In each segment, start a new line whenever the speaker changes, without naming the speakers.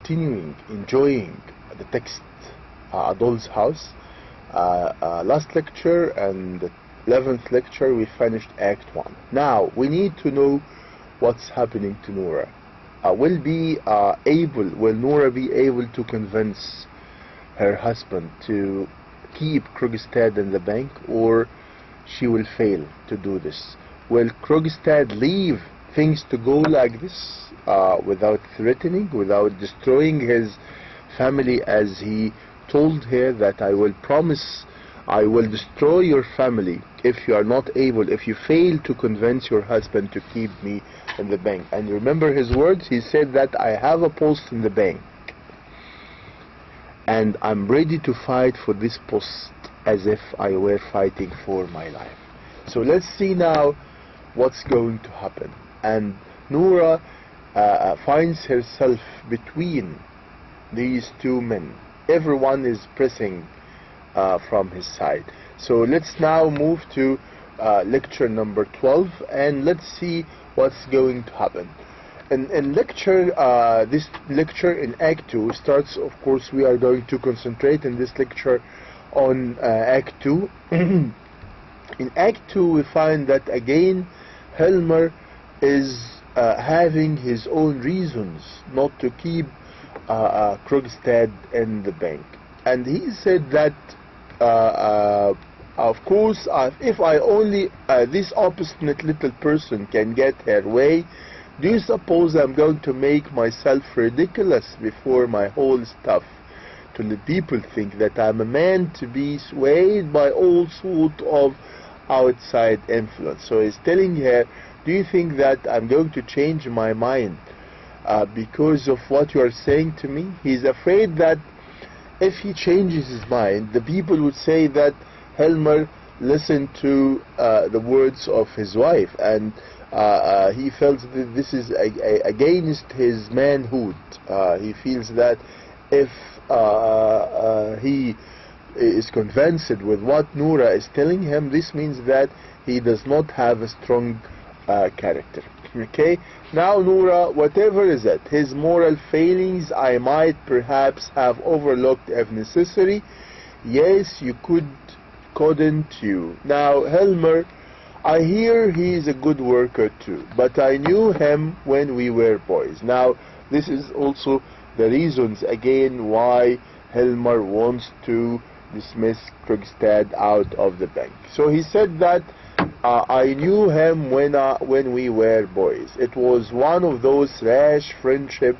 continuing enjoying the text Adol's House. Last lecture and the 11th lecture we finished Act 1. Now we need to know what's happening to Noura. Will Noura be able to convince her husband to keep Krogstad in the bank, or she will fail to do this? Will Krogstad leave things to go like this without threatening, without destroying his family, as he told her that I will destroy your family if you fail to convince your husband to keep me in the bank? And remember his words, he said that I have a post in the bank and I'm ready to fight for this post as if I were fighting for my life. So let's see now what's going to happen. And Noura finds herself between these two men. Everyone is pressing from his side. So let's now move to lecture number 12 and let's see what's going to happen. In this lecture in Act 2 starts, of course, we are going to concentrate in this lecture on Act 2. In Act 2 we find that again Helmer is having his own reasons not to keep Krogstad in the bank, and he said that of course if I only this obstinate little person can get her way, do you suppose I'm going to make myself ridiculous before my whole staff, to let people think that I'm a man to be swayed by all sort of outside influence? So he's telling her, do you think that I'm going to change my mind because of what you are saying to me? He's afraid that if he changes his mind, the people would say that Helmer listened to the words of his wife, and he felt that this is against his manhood. He feels that if he is convinced with what Noura is telling him, this means that he does not have a strong character. Okay, now Noura, whatever is it, his moral failings I might perhaps have overlooked if necessary. Yes, you couldn't you? Now Helmer, I hear he is a good worker too, but I knew him when we were boys. Now this is also the reasons again why Helmer wants to dismiss Krogstad out of the bank. So he said that I knew him when we were boys. It was one of those rash friendships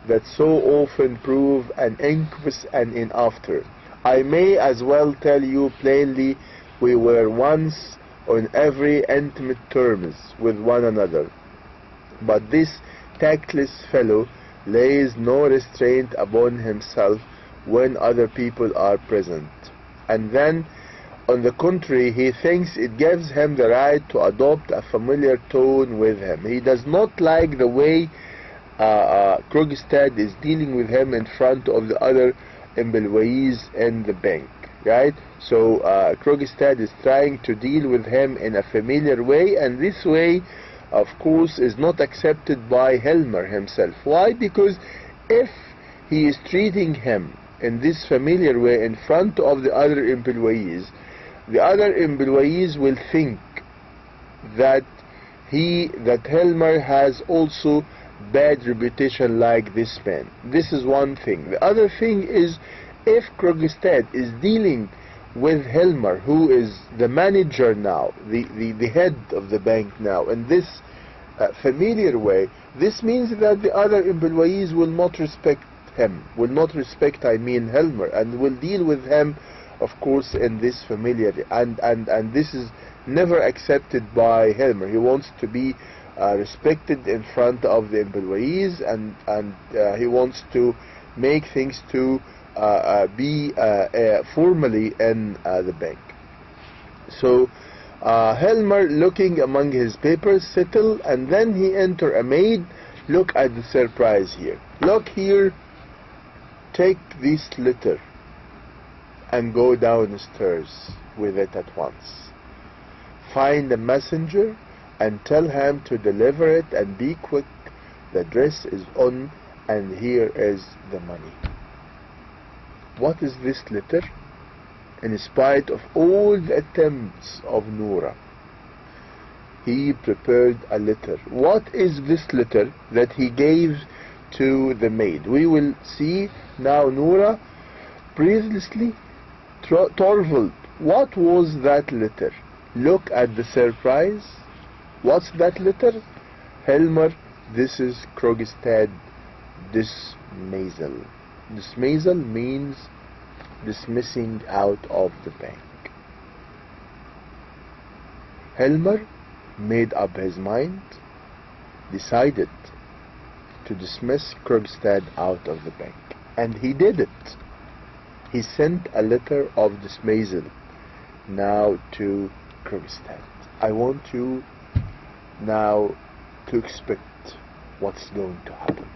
that so often prove an incubus and in after. I may as well tell you plainly, we were once on every intimate terms with one another, but this tactless fellow lays no restraint upon himself when other people are present, and then on the contrary he thinks it gives him the right to adopt a familiar tone with him. He does not like the way Krogstad is dealing with him in front of the other employees in the bank, right? So Krogstad is trying to deal with him in a familiar way, and this way of course is not accepted by Helmer himself. Why? Because if he is treating him in this familiar way in front of the other employees will think that Helmer has also bad reputation like this man. This is one thing. The other thing is, if Krogstad is dealing with Helmer, who is the manager now, the head of the bank now, in this familiar way, this means that the other employees will not respect him, Helmer, and will deal with him of course in this familiar, and this is never accepted by Helmer. He wants to be respected in front of the employees, and he wants to make things to be formally in the bank. So Helmer, looking among his papers, settle, and then he enter a maid. Look at the surprise here. Look here, take this letter and go downstairs with it at once. Find a messenger and tell him to deliver it, and be quick. The dress is on and here is the money. What is this letter? In spite of all the attempts of Noura, he prepared a letter. What is this letter that he gave to the maid? We will see now. Noura breathlessly Torvald, what was that letter? Look at the surprise. What's that letter? Helmer, this is Krogstad dismissal. Dismissal means dismissing out of the bank. Helmer made up his mind, decided to dismiss Krogstad out of the bank, and he did it. He sent a letter of dismissal now to Krogstad. I want you now to expect what's going to happen,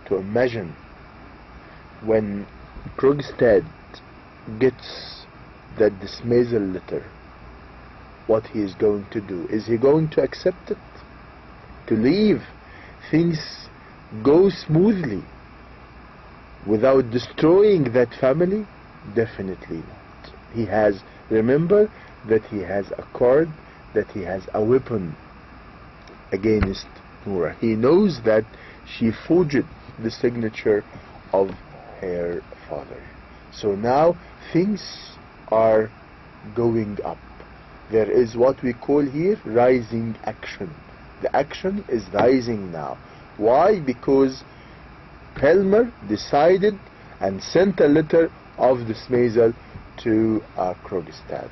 to imagine when Krogstad gets that dismissal letter, what he is going to do. Is he going to accept it? To leave things go smoothly without destroying that family? Definitely not. He has, remember that he has a card, that he has a weapon against Noura. He knows that she forged the signature of her father. So now things are going up. There is what we call here rising action. The action is rising now. Why? Because Helmer decided and sent a letter of dismissal to Krogstad.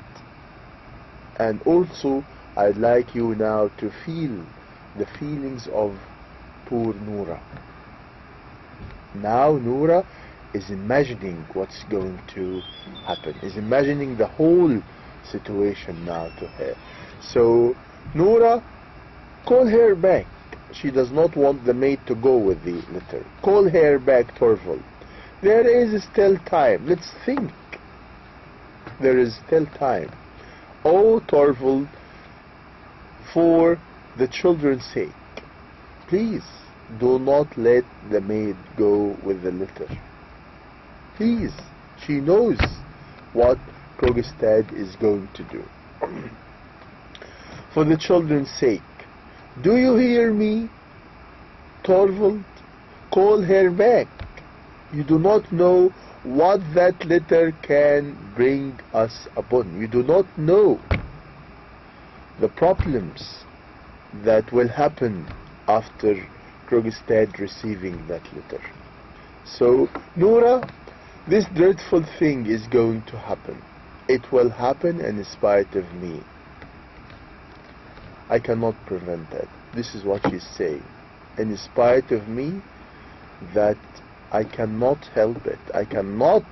And also I'd like you now to feel the feelings of poor Noura. Now Noura is imagining what's going to happen, is imagining the whole situation now to her. So Noura, call her back. She does not want the maid to go with the letter. Call her back, Torvald. There is still time. Let's think. There is still time. Oh, Torvald, for the children's sake, please do not let the maid go with the letter. Please. She knows what Krogstad is going to do. For the children's sake, do you hear me, Torvald? Call her back. You do not know what that letter can bring us upon. You do not know the problems that will happen after Krogstad receiving that letter. So, Noura, this dreadful thing is going to happen. It will happen in spite of me. I cannot prevent that. This is what she's saying. In spite of me, that I cannot help it. I cannot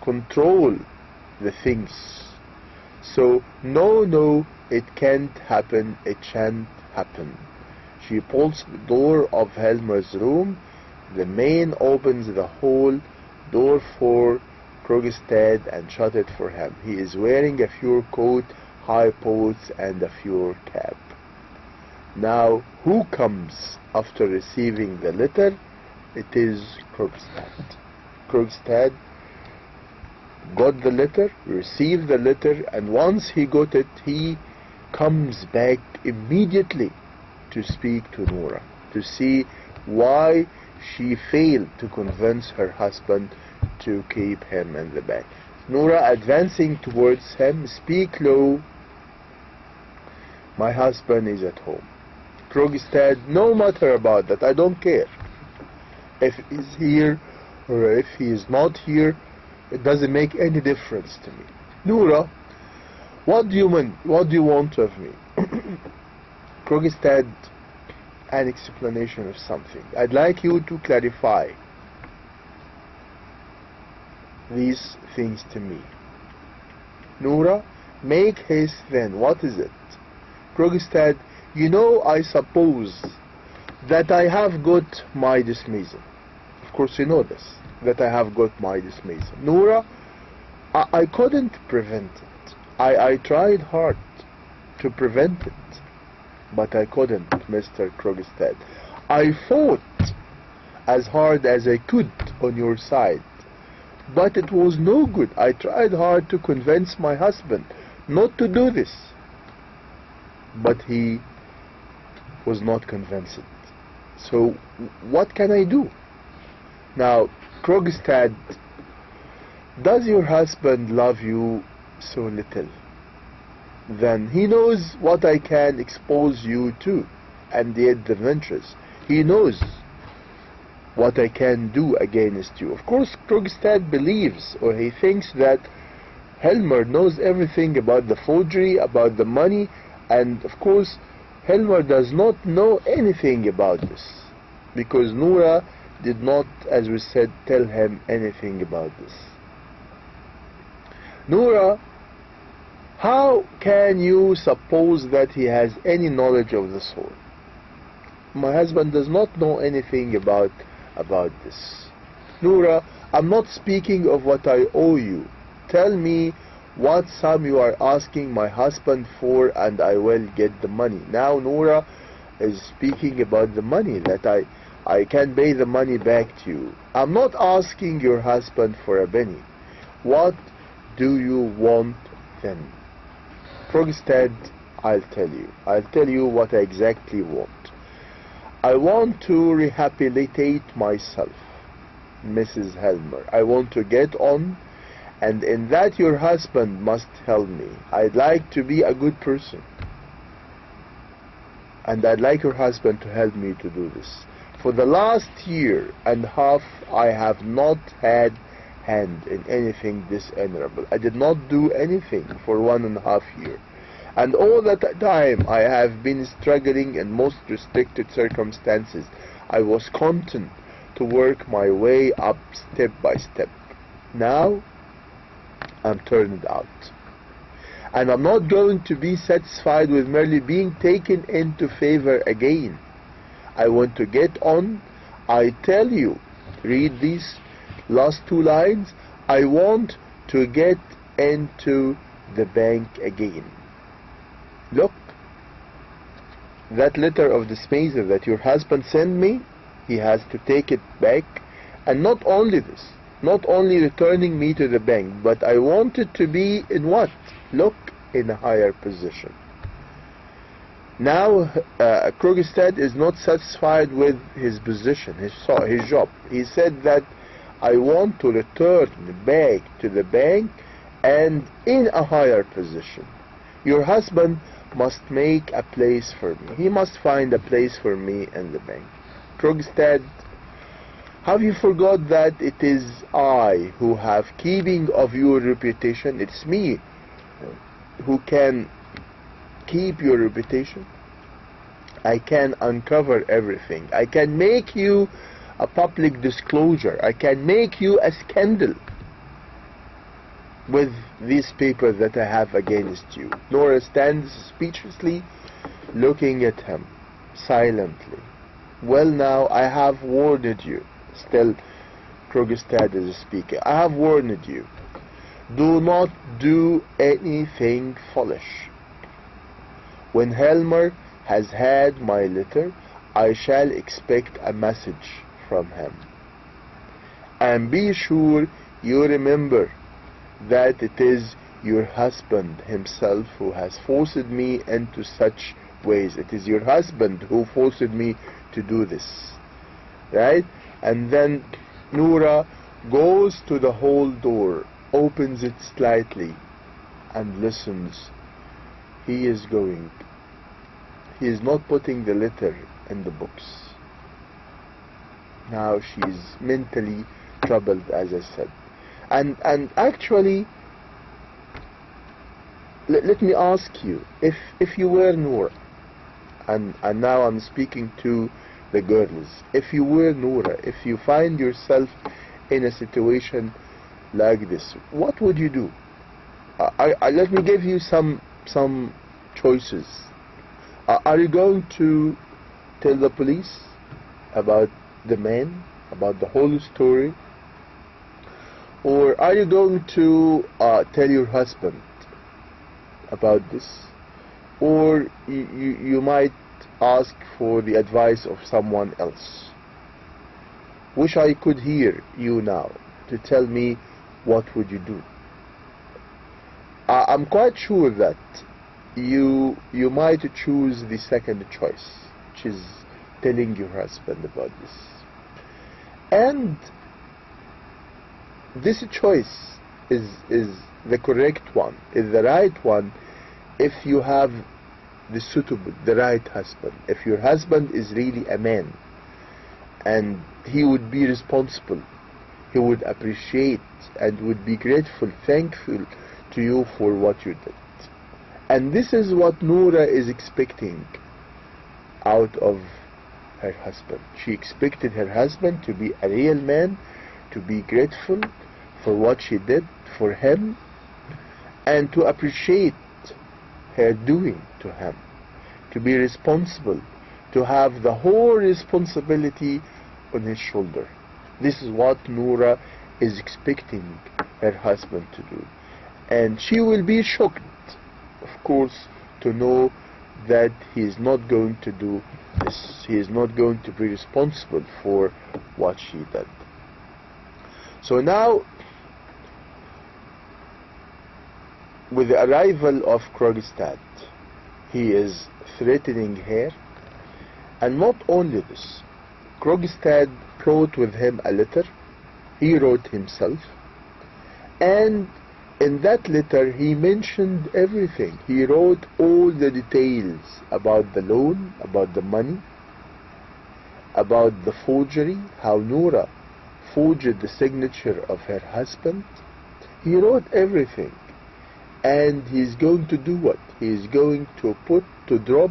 control the things. So, no, it can't happen. It shan't happen. She pulls the door of Helmer's room. The man opens the whole door for Krogstad and shut it for him. He is wearing a fur coat, high boots, and a fur cap. Now, who comes after receiving the letter? It is Krogstad. Krogstad got the letter, received the letter, and once he got it, he comes back immediately to speak to Noura, to see why she failed to convince her husband to keep him in the bank. Noura, advancing towards him, speak low. My husband is at home. Krogstad, no matter about that, I don't care. If he's here or if he is not here, it doesn't make any difference to me. Noura, what do you mean? What do you want of me? Krogstad, an explanation of something. I'd like you to clarify these things to me. Noura, make haste then. What is it? Krogstad, you know, I suppose that I have got my dismissal. Of course you know this, that I have got my dismissal. Noura, I couldn't prevent it. I tried hard to prevent it, but I couldn't, Mr. Krogstad. I fought as hard as I could on your side, but it was no good. I tried hard to convince my husband not to do this, but he was not convinced. So what can I do? Now, Krogstad, does your husband love you so little? Then he knows what I can expose you to, and yet the ventures. He knows what I can do against you. Of course, Krogstad believes, or he thinks, that Helmer knows everything about the forgery, about the money, and of course Helmer does not know anything about this, because Noura did not, as we said, tell him anything about this. Noura, how can you suppose that he has any knowledge of the soul? My husband does not know anything about this. Noura, I'm not speaking of what I owe you. Tell me what sum you are asking my husband for, and I will get the money. Now Noura is speaking about the money, that I can pay the money back to you. I'm not asking your husband for a penny. What do you want then? Krogstad, I'll tell you what I exactly want. I want to rehabilitate myself, Mrs. Helmer. I want to get on, and in that your husband must help me. I'd like to be a good person, and I'd like your husband to help me to do this. For the last year and a half, I have not had hand in anything dishonorable. I did not do anything for 1.5 years. And all that time I have been struggling in most restricted circumstances. I was content to work my way up step by step. Now I'm turned out, and I'm not going to be satisfied with merely being taken into favor again. I want to get on. I tell you, read these last 2 lines. I want to get into the bank again. Look, that letter of dismissal that your husband sent me, he has to take it back. And not only this, not only returning me to the bank, but I want it to be in what? Look, in a higher position. Now Krogstad is not satisfied with his position, his job. He said that I want to return back to the bank and in a higher position. Your husband must make a place for me. He must find a place for me in the bank. Krogstad, have you forgot that it is I who have keeping of your reputation? It's me who can keep your reputation. I can uncover everything. I can make you a public disclosure. I can make you a scandal with these papers that I have against you. Noura stands speechlessly looking at him silently. Well, now I have warned you. Still Krogstad is speaking. I have warned you. Do not do anything foolish. When Helmer has had my letter, I shall expect a message from him. And be sure you remember that it is your husband himself who has forced me into such ways. It is your husband who forced me to do this, right? And then Noura goes to the hall door, opens it slightly, and listens. He is going. He is not putting the letter in the books. Now she is mentally troubled, as I said. And actually, let me ask you, if you were Noura, and now I'm speaking to the girls, if you were Noura, if you find yourself in a situation like this, what would you do? Let me give you some choices. Are you going to tell the police about the man, about the whole story? Or are you going to tell your husband about this? Or you might ask for the advice of someone else? Wish I could hear you now to tell me what would you do. I'm quite sure that you might choose the second choice, which is telling your husband about this. And this choice is the correct one, is the right one, if you have the right husband. If your husband is really a man and he would be responsible, he would appreciate and would be grateful, thankful to you for what you did. And this is what Noura is expecting out of her husband. She expected her husband to be a real man, to be grateful for what she did for him, and to appreciate her doing to him, to be responsible, to have the whole responsibility on his shoulder. This is what Noura is expecting her husband to do. And she will be shocked, of course, to know that he is not going to do this. He is not going to be responsible for what she did. So now, with the arrival of Krogstad, he is threatening her. And not only this, Krogstad brought with him a letter. He wrote himself, and in that letter he mentioned everything. He wrote all the details about the loan, about the money, about the forgery, how Noura forged the signature of her husband. He wrote everything. And he's going to do what? He is going to drop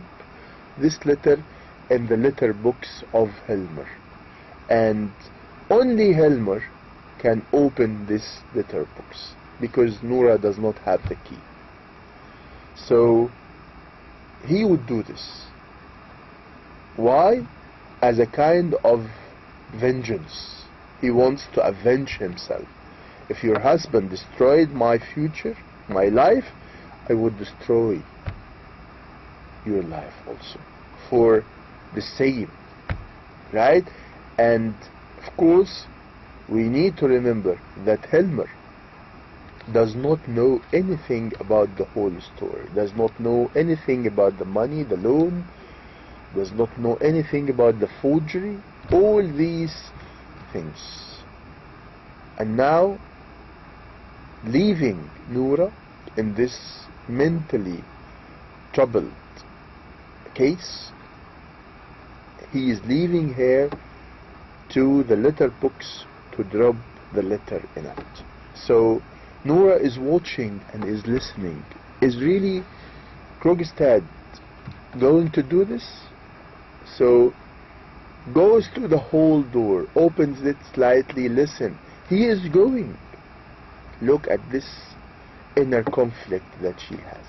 this letter in the letter books of Helmer. And only Helmer can open this letter books, because Noura does not have the key. So he would do this. Why? As a kind of vengeance. He wants to avenge himself. If your husband destroyed my future, my life, I would destroy your life also for the same, right? And of course we need to remember that Helmer does not know anything about the whole story, does not know anything about the money, the loan, does not know anything about the forgery, all these things. And now, leaving Noura in this mentally troubled case, he is leaving her to the letter books to drop the letter in it. So Noura is watching and is listening. Is really Krogstad going to do this? So goes to the whole door, opens it slightly, listen. He is going. Look at this inner conflict that she has.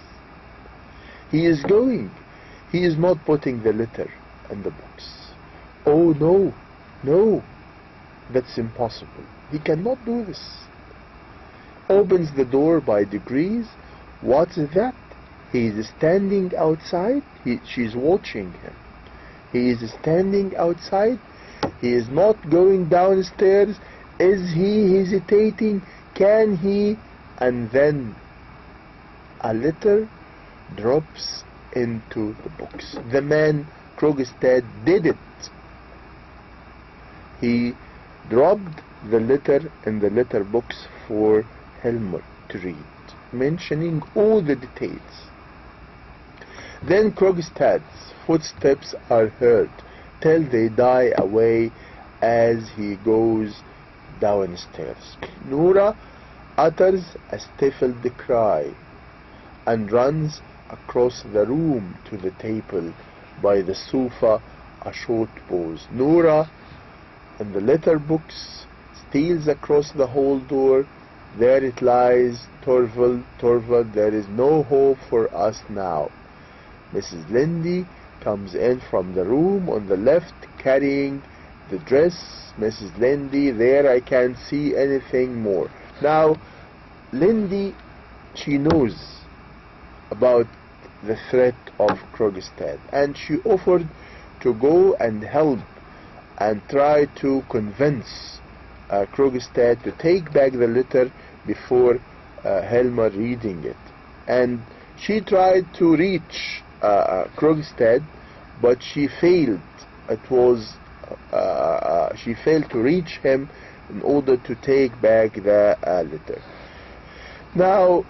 He is going. He is not putting the letter in the box. Oh no, no, that's impossible. He cannot do this. Opens the door by degrees. What's that? He is standing outside. She's watching him. He is standing outside. He is not going downstairs. Is he hesitating? Can he? And then a letter drops into the box. The man, Krogstad, did it. He dropped the letter in the letter box for Helmer to read, mentioning all the details. Then Krogstad's footsteps are heard till they die away as he goes downstairs. Noura utters a stifled cry and runs across the room to the table by the sofa, a short pause. Noura, in the letter books, steals across the hall door. There it lies. Torvald, Torvald, there is no hope for us now. Mrs. Lindy comes in from the room on the left, carrying the dress. Mrs. Lindy, there, I can't see anything more. Now, Lindy, she knows about the threat of Krogstad, and she offered to go and help and try to convince Krogstad to take back the letter before Helmer reading it. And she tried to reach Krogstad, but she failed. She failed to reach him in order to take back the letter. Now,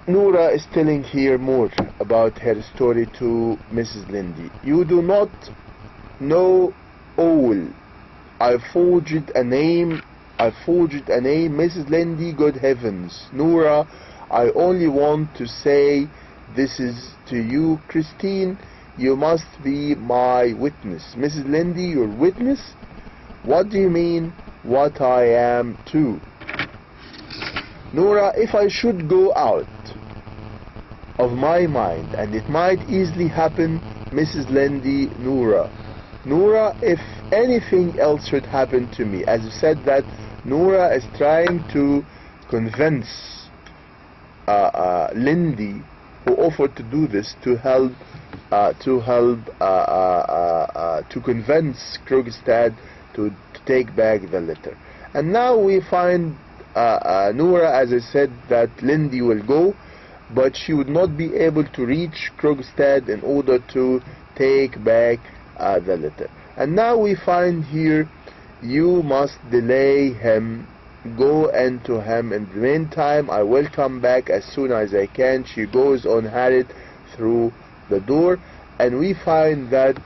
Nora is telling here more about her story to Mrs. Lindy. You do not know all. I forged a name, Mrs. Lindy, good heavens. Nora, I only want to say this is to you, Christine. You must be my witness. Mrs. Lindy, your witness? What do you mean? What I am too? Nora, if I should go out of my mind, and it might easily happen, Mrs. Lindy, Nora, if anything else should happen to me, as you said that Nora is trying to convince Lindy, who offered to do this, to convince Krogstad to take back the letter. And now we find Nora, as I said, that Lindy will go, but she would not be able to reach Krogstad in order to take back the letter. And now we find here, you must delay him, go into him. In the meantime, I will come back as soon as I can. She goes on hurried through the door, and we find that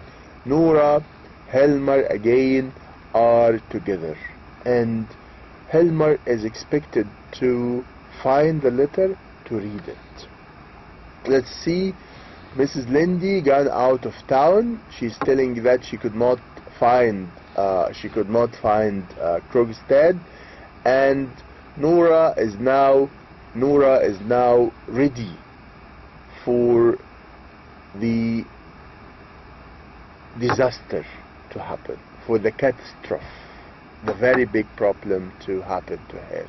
Nora, Helmer again are together, and Helmer is expected to find the letter, to read it. Let's see. Mrs. Lindy gone out of town. She's telling that she could not find Krogstad, and Nora is now ready for the disaster to happen, for the catastrophe, the very big problem to happen to her.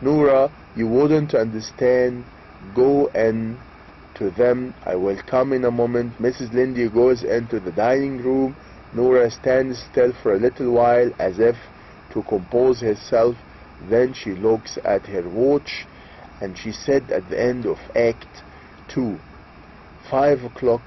Nora, you wouldn't understand. Go in to them. I will come in a moment. Mrs. Lindy goes into the dining room. Nora stands still for a little while as if to compose herself. Then she looks at her watch, and she said at the end of Act 2, 5 o'clock,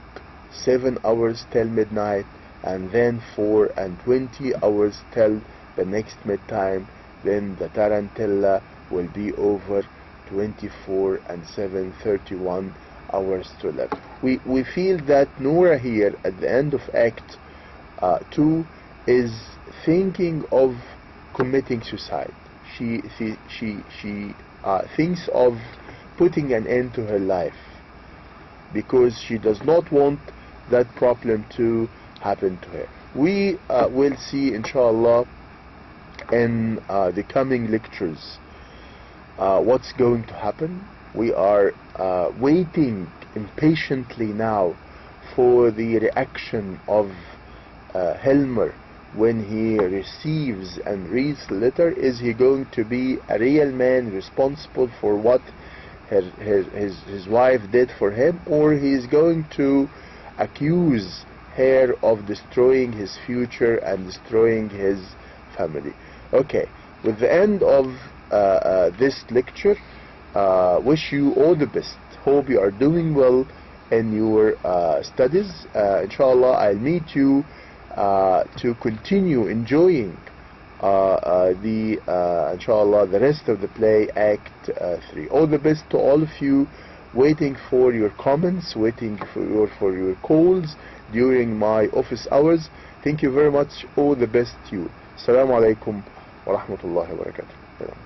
7 hours till midnight, and then 4 and 20 hours till the next midtime. Then the tarantella will be over. 24 and 7, 31 hours to live. We feel that Nora here at the end of Act 2 is thinking of committing suicide. She thinks of putting an end to her life, because she does not want that problem to happen to her. We will see, inshallah, in the coming lectures what's going to happen. We are waiting impatiently now for the reaction of Helmer when he receives and reads the letter. Is he going to be a real man responsible for what his wife did for him, or he is going to accuse her of destroying his future and destroying his family? Okay, with the end of this lecture, wish you all the best. Hope you are doing well in your studies. Inshallah, I'll meet you to continue enjoying inshallah, the rest of the play, Act 3. All the best to all of you. Waiting for your comments, waiting for your calls during my office hours. Thank you very much. All the best to you. Assalamu alaikum wa rahmatullahi wa barakatuh.